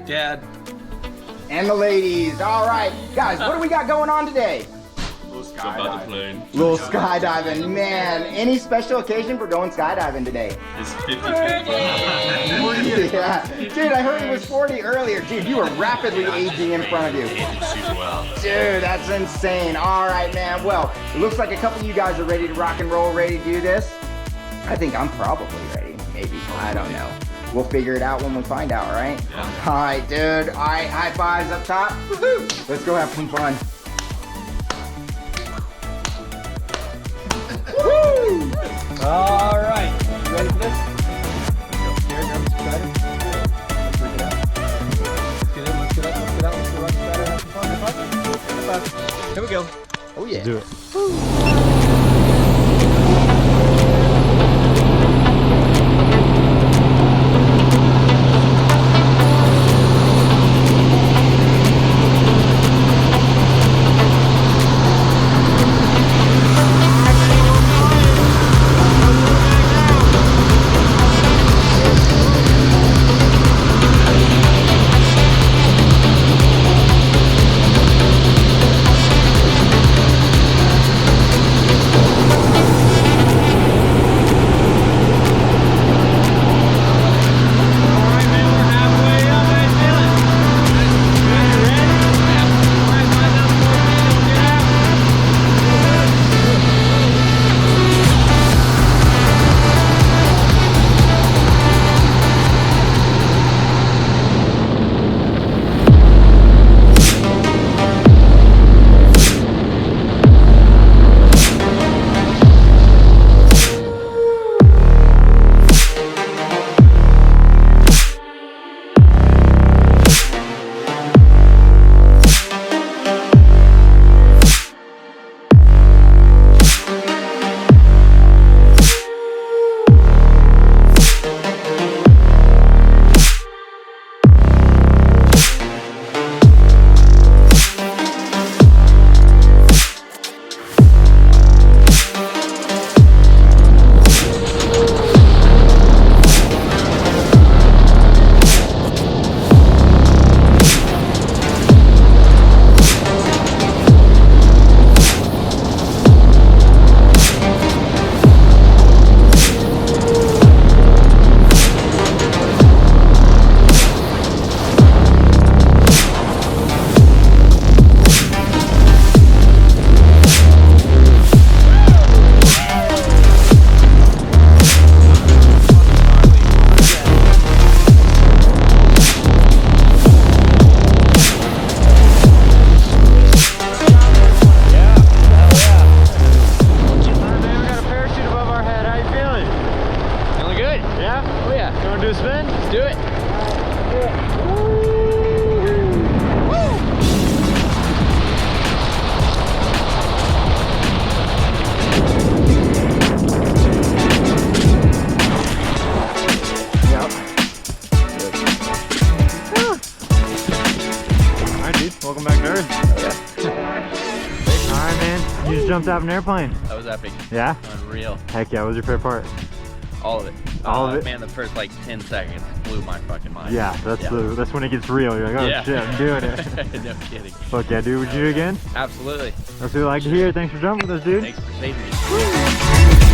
Dad. And the ladies. All right, guys, what do we got going on today? Jump out the plane. Little skydiving, man. Any special occasion for going skydiving today? It's 50th. Yeah, dude, I heard it was 40 earlier. Dude, you are rapidly aging in front of you. Super well. Dude, that's insane. All right, man. Well, it looks like a couple of you guys are ready to rock and roll, ready to do this. I think I'm probably ready. Maybe. I don't know. We'll figure it out when we find out, right? Yeah. All right, dude. All right, high fives up top. Woohoo! Let's go have some fun. Woo! All right, you ready for this? Here, grab the spreader. Let's break it out. Let's get in, let's get up, let's get out, let's go rock the spreader, have some fun, have fun. Here we go. Oh yeah. Let's do it. Woo. Welcome back to Earth. Alright, man. You just jumped out of an airplane. That was epic. Yeah? Unreal. Heck yeah. What was your favorite part? All of it. All of it? Man, the first like 10 seconds blew my fucking mind. Yeah, that's when it gets real. You're like, oh shit, I'm doing it. No kidding. Fuck yeah, dude. Would you do it again? Absolutely. That's what we like to hear. Thanks for jumping with us, dude. Thanks for saving me.